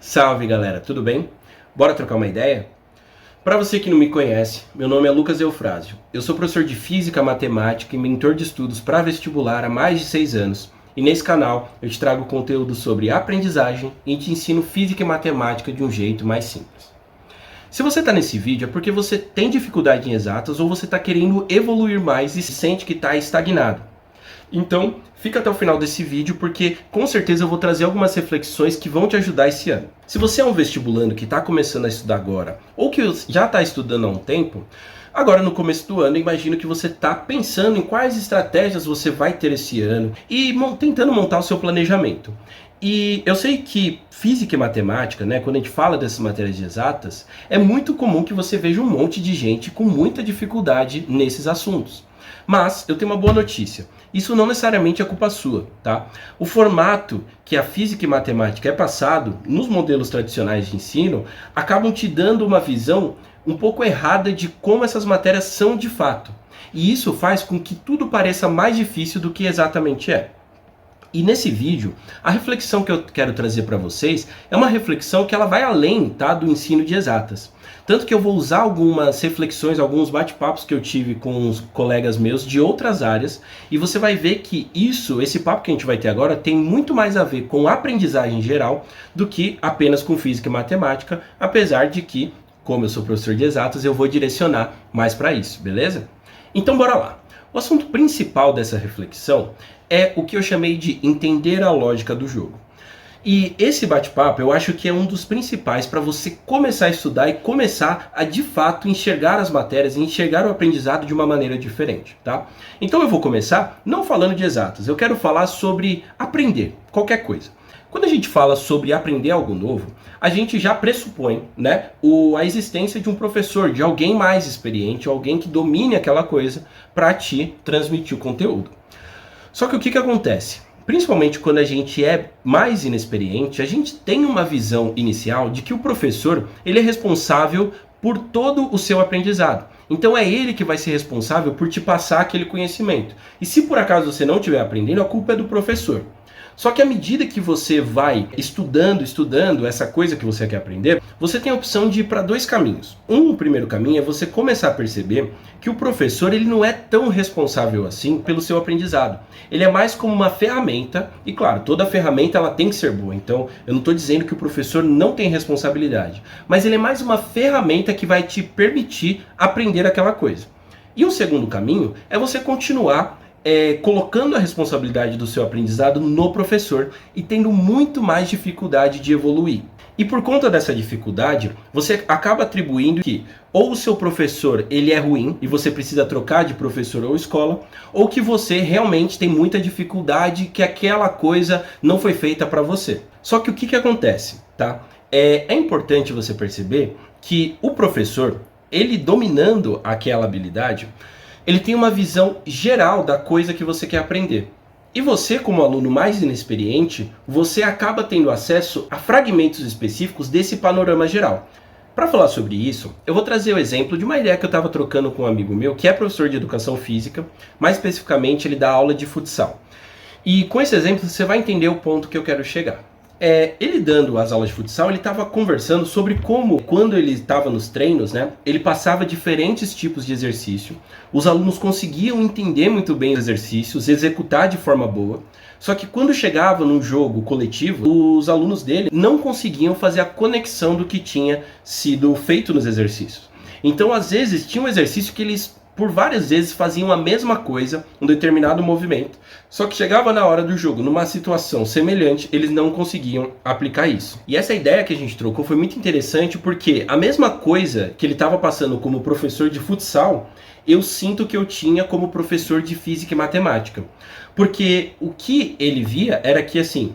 Salve galera, tudo bem? Bora trocar uma ideia? Para você que não me conhece, meu nome é Lucas Eufrásio. Eu sou professor de Física, Matemática e mentor de estudos para vestibular há mais de 6 anos. E nesse canal eu te trago conteúdo sobre aprendizagem e te ensino Física e Matemática de um jeito mais simples. Se você está nesse vídeo é porque você tem dificuldade em exatas ou você está querendo evoluir mais e sente que está estagnado. Então, fica até o final desse vídeo porque com certeza eu vou trazer algumas reflexões que vão te ajudar esse ano. Se você é um vestibulando que está começando a estudar agora ou que já está estudando há um tempo, agora no começo do ano, imagino que você está pensando em quais estratégias você vai ter esse ano e tentando montar o seu planejamento. E eu sei que física e matemática, quando a gente fala dessas matérias de exatas, é muito comum que você veja um monte de gente com muita dificuldade nesses assuntos. Mas eu tenho uma boa notícia. Isso não necessariamente é culpa sua, tá? O formato que a física e matemática é passado nos modelos tradicionais de ensino acabam te dando uma visão um pouco errada de como essas matérias são de fato. E isso faz com que tudo pareça mais difícil do que exatamente é. E nesse vídeo, a reflexão que eu quero trazer para vocês é uma reflexão que ela vai além, tá, do ensino de exatas. Tanto que eu vou usar algumas reflexões, alguns bate-papos que eu tive com os colegas meus de outras áreas, e você vai ver que esse papo que a gente vai ter agora tem muito mais a ver com aprendizagem geral do que apenas com física e matemática, apesar de que, como eu sou professor de exatas, eu vou direcionar mais para isso, beleza? Então bora lá. O assunto principal dessa reflexão é o que eu chamei de entender a lógica do jogo. E esse bate-papo eu acho que é um dos principais para você começar a estudar e começar a de fato enxergar as matérias e enxergar o aprendizado de uma maneira diferente, tá? Então eu vou começar não falando de exatas, eu quero falar sobre aprender qualquer coisa. Quando a gente fala sobre aprender algo novo, a gente já pressupõe, a existência de um professor, de alguém mais experiente, alguém que domine aquela coisa para te transmitir o conteúdo. Só que o que acontece? Principalmente quando a gente é mais inexperiente, a gente tem uma visão inicial de que o professor ele é responsável por todo o seu aprendizado. Então é ele que vai ser responsável por te passar aquele conhecimento. E se por acaso você não estiver aprendendo, a culpa é do professor. Só que à medida que você vai estudando essa coisa que você quer aprender, você tem a opção de ir para dois caminhos. O primeiro caminho é você começar a perceber que o professor ele não é tão responsável assim pelo seu aprendizado. Ele é mais como uma ferramenta, e claro, toda ferramenta ela tem que ser boa, então eu não estou dizendo que o professor não tem responsabilidade, mas ele é mais uma ferramenta que vai te permitir aprender aquela coisa. E o segundo caminho é você continuar colocando a responsabilidade do seu aprendizado no professor e tendo muito mais dificuldade de evoluir. E por conta dessa dificuldade, você acaba atribuindo que ou o seu professor ele é ruim e você precisa trocar de professor ou escola, ou que você realmente tem muita dificuldade, que aquela coisa não foi feita para você. Só que o que acontece, tá? É importante você perceber que o professor, ele dominando aquela habilidade, ele tem uma visão geral da coisa que você quer aprender. E você, como aluno mais inexperiente, você acaba tendo acesso a fragmentos específicos desse panorama geral. Para falar sobre isso, eu vou trazer o exemplo de uma ideia que eu estava trocando com um amigo meu, que é professor de educação física, mais especificamente ele dá aula de futsal. E com esse exemplo você vai entender o ponto que eu quero chegar. Ele dando as aulas de futsal, ele estava conversando sobre como, quando ele estava nos treinos, ele passava diferentes tipos de exercício, os alunos conseguiam entender muito bem os exercícios, executar de forma boa, só que quando chegava num jogo coletivo, os alunos dele não conseguiam fazer a conexão do que tinha sido feito nos exercícios. Então, às vezes, tinha um exercício que eles por várias vezes faziam a mesma coisa, um determinado movimento, só que chegava na hora do jogo, numa situação semelhante, eles não conseguiam aplicar isso. E essa ideia que a gente trocou foi muito interessante porque a mesma coisa que ele estava passando como professor de futsal, eu sinto que eu tinha como professor de física e matemática. Porque o que ele via era que assim,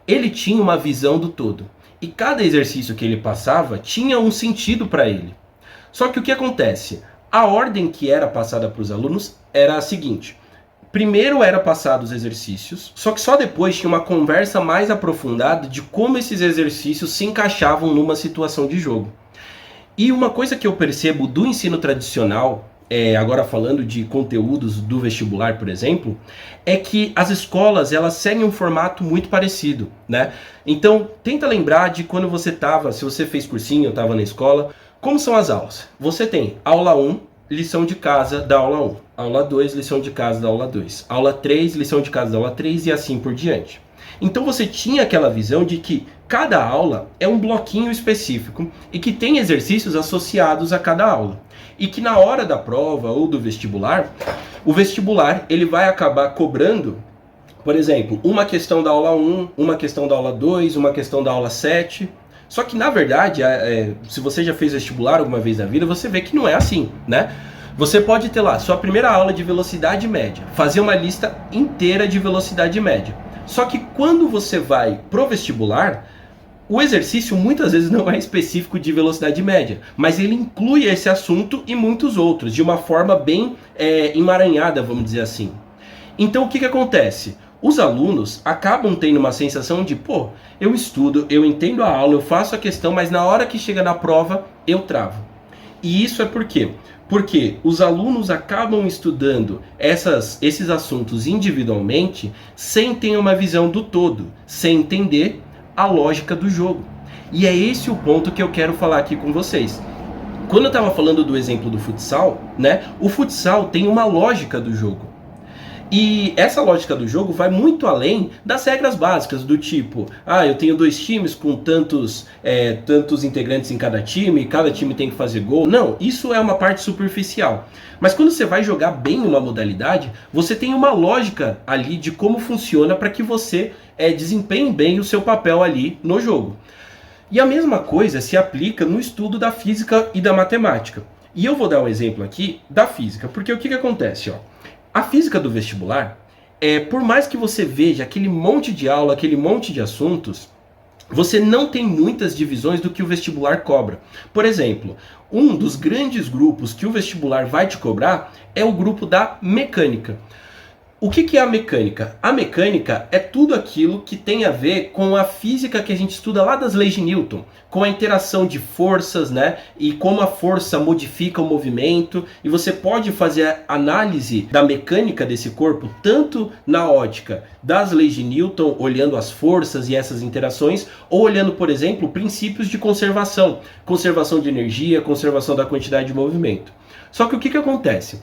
ele tinha uma visão do todo. E cada exercício que ele passava tinha um sentido para ele. Só que o que acontece? A ordem que era passada para os alunos era a seguinte: primeiro era passado os exercícios, só que só depois tinha uma conversa mais aprofundada de como esses exercícios se encaixavam numa situação de jogo. E uma coisa que eu percebo do ensino tradicional, agora falando de conteúdos do vestibular, por exemplo, é que as escolas, elas seguem um formato muito parecido, né? Então, tenta lembrar de quando você estava, se você fez cursinho, estava na escola, como são as aulas? Você tem aula 1, lição de casa da aula 1, aula 2, lição de casa da aula 2, aula 3, lição de casa da aula 3 e assim por diante. Então você tinha aquela visão de que cada aula é um bloquinho específico e que tem exercícios associados a cada aula. E que na hora da prova ou do vestibular, o vestibular ele vai acabar cobrando, por exemplo, uma questão da aula 1, uma questão da aula 2, uma questão da aula 7. Só que na verdade, se você já fez vestibular alguma vez na vida, você vê que não é assim, né? Você pode ter lá sua primeira aula de velocidade média, fazer uma lista inteira de velocidade média. Só que quando você vai pro vestibular, o exercício muitas vezes não é específico de velocidade média, mas ele inclui esse assunto e muitos outros, de uma forma bem emaranhada, vamos dizer assim. Então o que acontece? Os alunos acabam tendo uma sensação de, pô, eu estudo, eu entendo a aula, eu faço a questão, mas na hora que chega na prova, eu travo. E isso é por quê? Porque os alunos acabam estudando esses assuntos individualmente sem ter uma visão do todo, sem entender a lógica do jogo. E é esse o ponto que eu quero falar aqui com vocês. Quando eu estava falando do exemplo do futsal, né, o futsal tem uma lógica do jogo. E essa lógica do jogo vai muito além das regras básicas, do tipo, eu tenho 2 times com tantos integrantes em cada time tem que fazer gol. Não, isso é uma parte superficial. Mas quando você vai jogar bem uma modalidade, você tem uma lógica ali de como funciona para que você desempenhe bem o seu papel ali no jogo. E a mesma coisa se aplica no estudo da física e da matemática. E eu vou dar um exemplo aqui da física, porque o que acontece, a física do vestibular, por mais que você veja aquele monte de aula, aquele monte de assuntos, você não tem muitas divisões do que o vestibular cobra. Por exemplo, um dos grandes grupos que o vestibular vai te cobrar é o grupo da mecânica. O que é a mecânica? A mecânica é tudo aquilo que tem a ver com a física que a gente estuda lá das leis de Newton, com a interação de forças, né? E como a força modifica o movimento. E você pode fazer a análise da mecânica desse corpo, tanto na ótica das leis de Newton, olhando as forças e essas interações, ou olhando, por exemplo, princípios de conservação. Conservação de energia, conservação da quantidade de movimento. Só que o que acontece?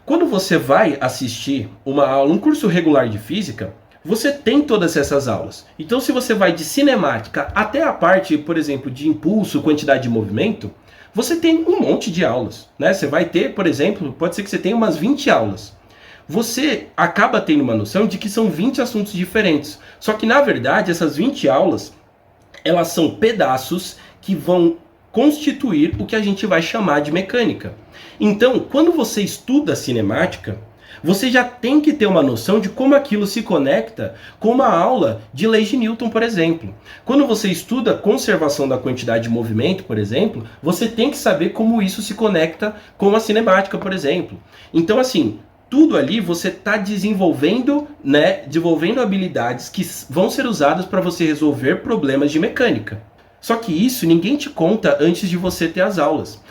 Quando você vai assistir uma aula, um curso regular de física, você tem todas essas aulas. Então, se você vai de cinemática até a parte, por exemplo, de impulso, quantidade de movimento, você tem um monte de aulas, né? Você vai ter, por exemplo, pode ser que você tenha umas 20 aulas. Você acaba tendo uma noção de que são 20 assuntos diferentes. Só que, na verdade, essas 20 aulas, elas são pedaços que vão constituir o que a gente vai chamar de mecânica. Então, quando você estuda cinemática, você já tem que ter uma noção de como aquilo se conecta com uma aula de leis de Newton, por exemplo. Quando você estuda conservação da quantidade de movimento, por exemplo, você tem que saber como isso se conecta com a cinemática, por exemplo. Então, assim, tudo ali você está desenvolvendo, né, desenvolvendo habilidades que vão ser usadas para você resolver problemas de mecânica. Só que isso ninguém te conta antes de você ter as aulas.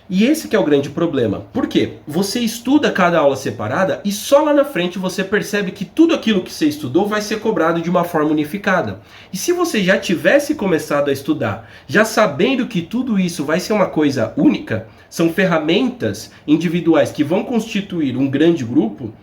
E esse que é o grande problema. Por quê? Você estuda cada aula separada e só lá na frente você percebe que tudo aquilo que você estudou vai ser cobrado de uma forma unificada. E se você já tivesse começado a estudar, já sabendo que tudo isso vai ser uma coisa única, são ferramentas individuais que vão constituir um grande grupo,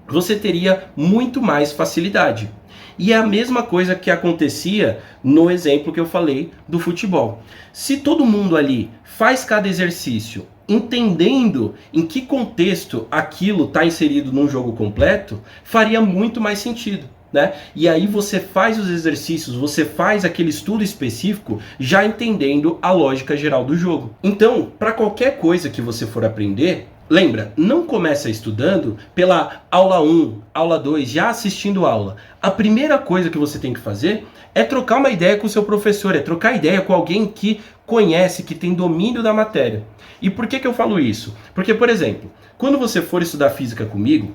você teria muito mais facilidade. E é a mesma coisa que acontecia no exemplo que eu falei do futebol. Se todo mundo ali faz cada exercício entendendo em que contexto aquilo está inserido num jogo completo, faria muito mais sentido, né? E aí você faz os exercícios, você faz aquele estudo específico já entendendo a lógica geral do jogo. Então, para qualquer coisa que você for aprender, lembra, não começa estudando pela aula 1, aula 2, já assistindo aula. A primeira coisa que você tem que fazer é trocar uma ideia com o seu professor, é trocar ideia com alguém que conhece, que tem domínio da matéria. E por que eu falo isso? Porque, por exemplo, quando você for estudar física comigo,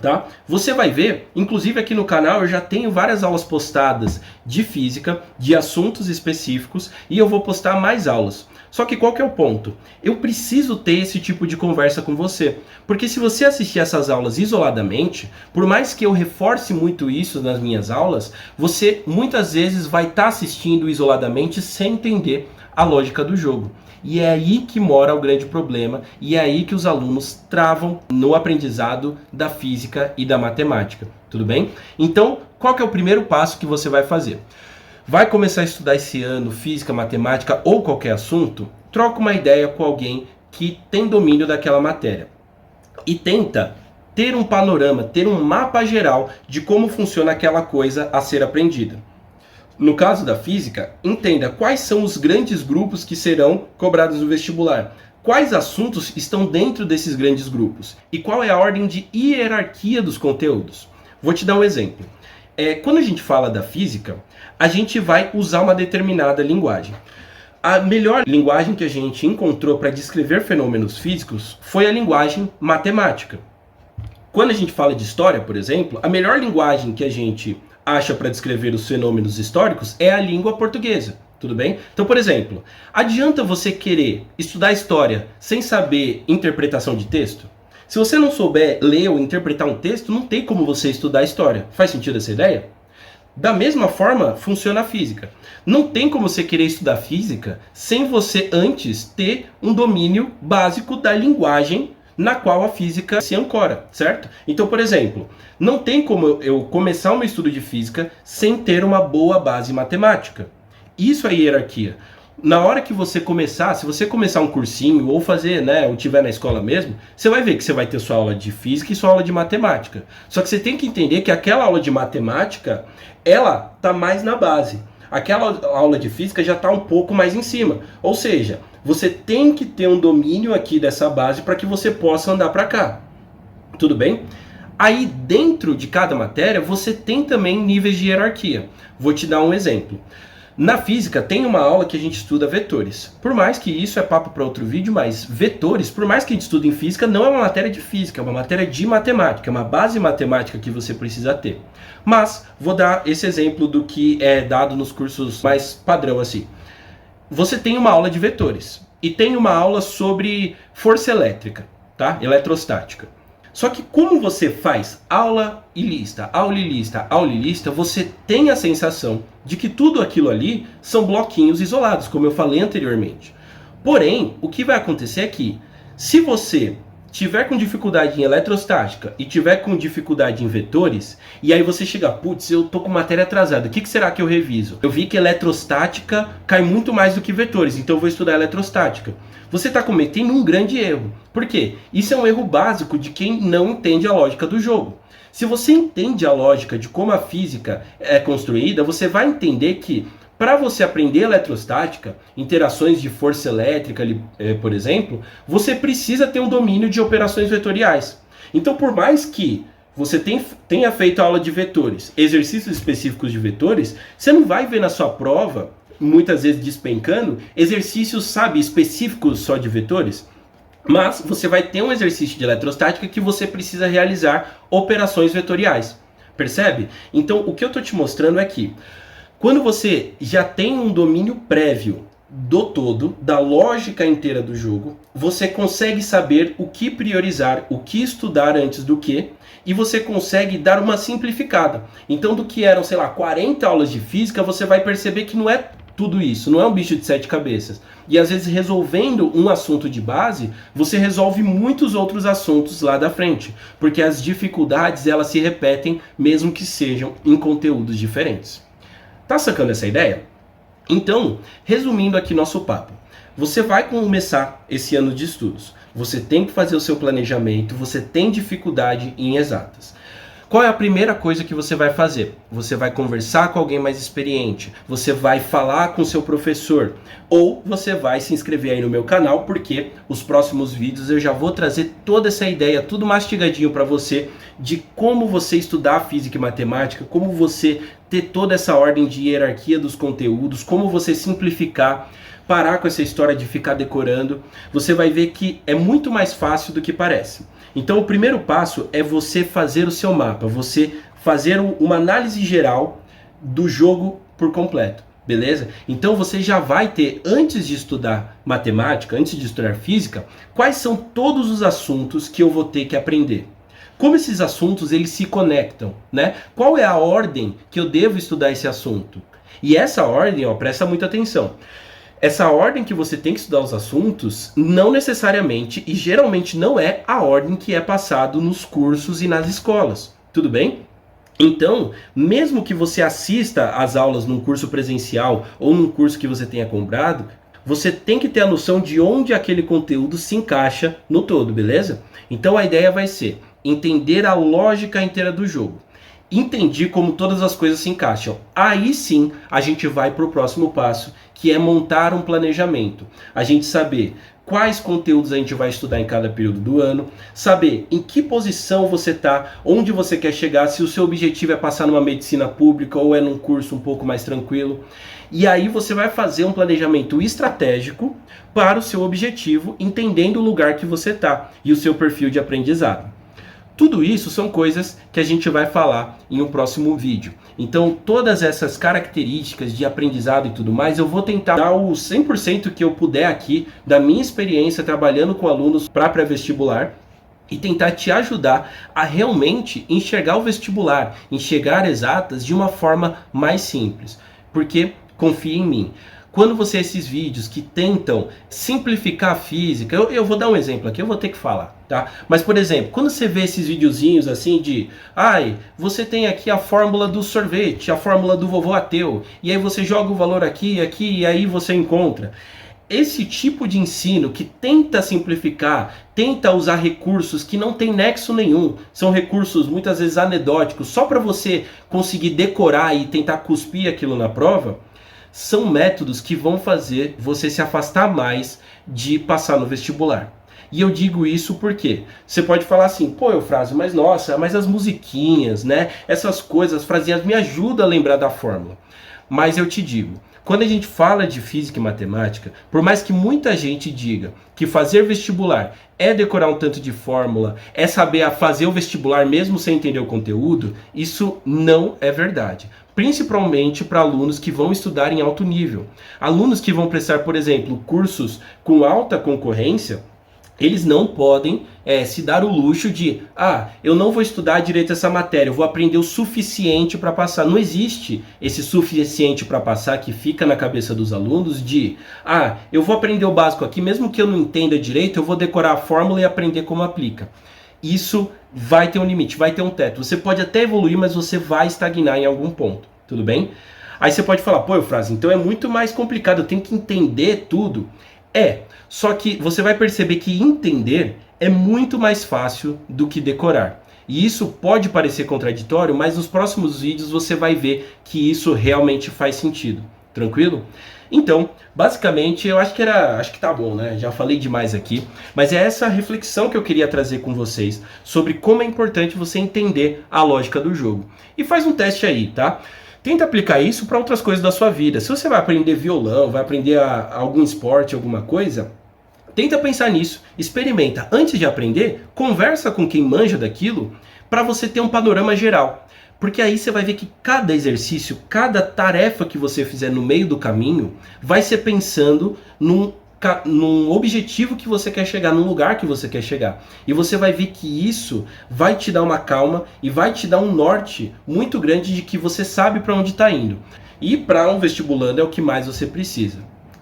Tá? Você vai ver, inclusive aqui no canal eu já tenho várias aulas postadas de física, de assuntos específicos, e eu vou postar mais aulas. Só que qual que é o ponto? Eu preciso ter esse tipo de conversa com você, porque se você assistir essas aulas isoladamente, por mais que eu reforce muito isso nas minhas aulas, você muitas vezes vai estar assistindo isoladamente sem entender a lógica do jogo. E é aí que mora o grande problema, e é aí que os alunos travam no aprendizado da física e da matemática, tudo bem? Então, qual que é o primeiro passo que você vai fazer? Vai começar a estudar esse ano física, matemática ou qualquer assunto? Troca uma ideia com alguém que tem domínio daquela matéria. E tenta ter um panorama, ter um mapa geral de como funciona aquela coisa a ser aprendida. No caso da física, entenda quais são os grandes grupos que serão cobrados no vestibular. Quais assuntos estão dentro desses grandes grupos? E qual é a ordem de hierarquia dos conteúdos? Vou te dar um exemplo. Quando a gente fala da física, a gente vai usar uma determinada linguagem. A melhor linguagem que a gente encontrou para descrever fenômenos físicos foi a linguagem matemática. Quando a gente fala de história, por exemplo, a melhor linguagem que a gente acha para descrever os fenômenos históricos é a língua portuguesa, tudo bem? Então, por exemplo, adianta você querer estudar história sem saber interpretação de texto? Se você não souber ler ou interpretar um texto, não tem como você estudar história. Faz sentido essa ideia? Da mesma forma, funciona a física. Não tem como você querer estudar física sem você antes ter um domínio básico da linguagem na qual a física se ancora, certo? Então, por exemplo, não tem como eu começar um estudo de física sem ter uma boa base matemática. Isso é hierarquia. Na hora que você começar, se você começar um cursinho ou fazer, ou tiver na escola mesmo, você vai ver que você vai ter sua aula de física e sua aula de matemática. Só que você tem que entender que aquela aula de matemática, ela tá mais na base. Aquela aula de física já está um pouco mais em cima. Ou seja, você tem que ter um domínio aqui dessa base para que você possa andar para cá. Tudo bem? Aí dentro de cada matéria você tem também níveis de hierarquia. Vou te dar um exemplo. Na física tem uma aula que a gente estuda vetores. Por mais que isso é papo para outro vídeo, mas vetores, por mais que a gente estude em física, não é uma matéria de física, é uma matéria de matemática, é uma base matemática que você precisa ter. Mas vou dar esse exemplo do que é dado nos cursos mais padrão assim. Você tem uma aula de vetores e tem uma aula sobre força elétrica, tá? Eletrostática. Só que como você faz aula e lista, aula e lista, aula e lista, você tem a sensação de que tudo aquilo ali são bloquinhos isolados, como eu falei anteriormente. Porém, o que vai acontecer é que, se você tiver com dificuldade em eletrostática e tiver com dificuldade em vetores, e aí você chega, putz, eu tô com matéria atrasada, o que será que eu reviso? Eu vi que eletrostática cai muito mais do que vetores, então eu vou estudar eletrostática. Você está cometendo um grande erro. Por quê? Isso é um erro básico de quem não entende a lógica do jogo. Se você entende a lógica de como a física é construída, você vai entender que para você aprender eletrostática, interações de força elétrica, por exemplo, você precisa ter um domínio de operações vetoriais. Então, por mais que você tenha feito aula de vetores, exercícios específicos de vetores, você não vai ver na sua prova, muitas vezes despencando, exercícios, específicos só de vetores. Mas você vai ter um exercício de eletrostática que você precisa realizar operações vetoriais. Percebe? Então, o que eu estou te mostrando é que quando você já tem um domínio prévio do todo, da lógica inteira do jogo, você consegue saber o que priorizar, o que estudar antes do que, e você consegue dar uma simplificada. Então, do que eram, 40 aulas de física, você vai perceber que não é tudo isso, não é um bicho de 7 cabeças. E às vezes resolvendo um assunto de base, você resolve muitos outros assuntos lá da frente, porque as dificuldades elas se repetem mesmo que sejam em conteúdos diferentes. Tá sacando essa ideia? Então, resumindo aqui nosso papo, você vai começar esse ano de estudos, você tem que fazer o seu planejamento, você tem dificuldade em exatas. Qual é a primeira coisa que você vai fazer? Você vai conversar com alguém mais experiente, você vai falar com seu professor, ou você vai se inscrever aí no meu canal, porque os próximos vídeos eu já vou trazer toda essa ideia, tudo mastigadinho para você, de como você estudar física e matemática, como você ter toda essa ordem de hierarquia dos conteúdos, como você simplificar, parar com essa história de ficar decorando. Você vai ver que é muito mais fácil do que parece. Então o primeiro passo é você fazer o seu mapa, você fazer uma análise geral do jogo por completo, beleza? Então você já vai ter, antes de estudar matemática, antes de estudar física, quais são todos os assuntos que eu vou ter que aprender. Como esses assuntos eles se conectam, né? Qual é a ordem que eu devo estudar esse assunto? E essa ordem, ó, presta muita atenção. Essa ordem que você tem que estudar os assuntos, não necessariamente e geralmente não é a ordem que é passado nos cursos e nas escolas, tudo bem? Então, mesmo que você assista às aulas num curso presencial ou num curso que você tenha comprado, você tem que ter a noção de onde aquele conteúdo se encaixa no todo, beleza? Então a ideia vai ser entender a lógica inteira do jogo. Entendi como todas as coisas se encaixam. Aí sim a gente vai para o próximo passo, que é montar um planejamento. A gente saber quais conteúdos a gente vai estudar em cada período do ano, saber em que posição você está, onde você quer chegar, se o seu objetivo é passar numa medicina pública ou é num curso um pouco mais tranquilo. E aí você vai fazer um planejamento estratégico para o seu objetivo, entendendo o lugar que você está e o seu perfil de aprendizado. Tudo isso são coisas que a gente vai falar em um próximo vídeo. Então, todas essas características de aprendizado e tudo mais, eu vou tentar dar o 100% que eu puder aqui da minha experiência trabalhando com alunos para pré-vestibular e tentar te ajudar a realmente enxergar o vestibular, enxergar exatas de uma forma mais simples. Porque, confia em mim, quando você esses vídeos que tentam simplificar a física, eu vou dar um exemplo aqui, eu vou ter que falar, tá? Mas, por exemplo, quando você vê esses videozinhos assim de, você tem aqui a fórmula do sorvete, a fórmula do vovô ateu, e aí você joga o valor aqui, e aí você encontra. Esse tipo de ensino que tenta simplificar, tenta usar recursos que não tem nexo nenhum, são recursos muitas vezes anedóticos, só para você conseguir decorar e tentar cuspir aquilo na prova, são métodos que vão fazer você se afastar mais de passar no vestibular. E eu digo isso porque você pode falar assim, pô, Eufrásio, mas nossa, mas as musiquinhas, né? Essas coisas, as frasinhas me ajudam a lembrar da fórmula. Mas eu te digo, quando a gente fala de física e matemática, por mais que muita gente diga que fazer vestibular é decorar um tanto de fórmula, é saber fazer o vestibular mesmo sem entender o conteúdo, isso não é verdade. Principalmente para alunos que vão estudar em alto nível. Alunos que vão prestar, por exemplo, cursos com alta concorrência, eles não podem se dar o luxo de, eu não vou estudar direito essa matéria, eu vou aprender o suficiente para passar. Não existe esse suficiente para passar que fica na cabeça dos alunos de, eu vou aprender o básico aqui, mesmo que eu não entenda direito, eu vou decorar a fórmula e aprender como aplica. Isso vai ter um limite, vai ter um teto. Você pode até evoluir, mas você vai estagnar em algum ponto, tudo bem? Aí você pode falar, pô, Eufrásio, então é muito mais complicado, eu tenho que entender tudo. Só que você vai perceber que entender é muito mais fácil do que decorar. E isso pode parecer contraditório, mas nos próximos vídeos você vai ver que isso realmente faz sentido. Tranquilo? Então, basicamente, eu acho que tá bom, né? Já falei demais aqui, mas é essa reflexão que eu queria trazer com vocês sobre como é importante você entender a lógica do jogo. E faz um teste aí, tá? Tenta aplicar isso para outras coisas da sua vida. Se você vai aprender violão, vai aprender algum esporte, alguma coisa, tenta pensar nisso, experimenta. Antes de aprender, conversa com quem manja daquilo para você ter um panorama geral. Porque aí você vai ver que cada exercício, cada tarefa que você fizer no meio do caminho, vai ser pensando num objetivo que você quer chegar, num lugar que você quer chegar. E você vai ver que isso vai te dar uma calma e vai te dar um norte muito grande de que você sabe para onde está indo. E para um vestibulando é o que mais você precisa.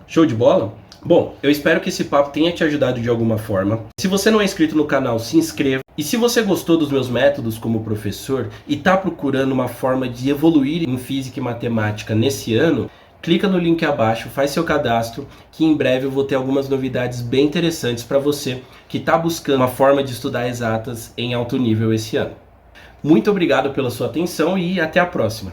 Show de bola? Bom, eu espero que esse papo tenha te ajudado de alguma forma. Se você não é inscrito no canal, se inscreva. E se você gostou dos meus métodos como professor e está procurando uma forma de evoluir em física e matemática nesse ano, clica no link abaixo, faz seu cadastro, que em breve eu vou ter algumas novidades bem interessantes para você que está buscando uma forma de estudar exatas em alto nível esse ano. Muito obrigado pela sua atenção e até a próxima.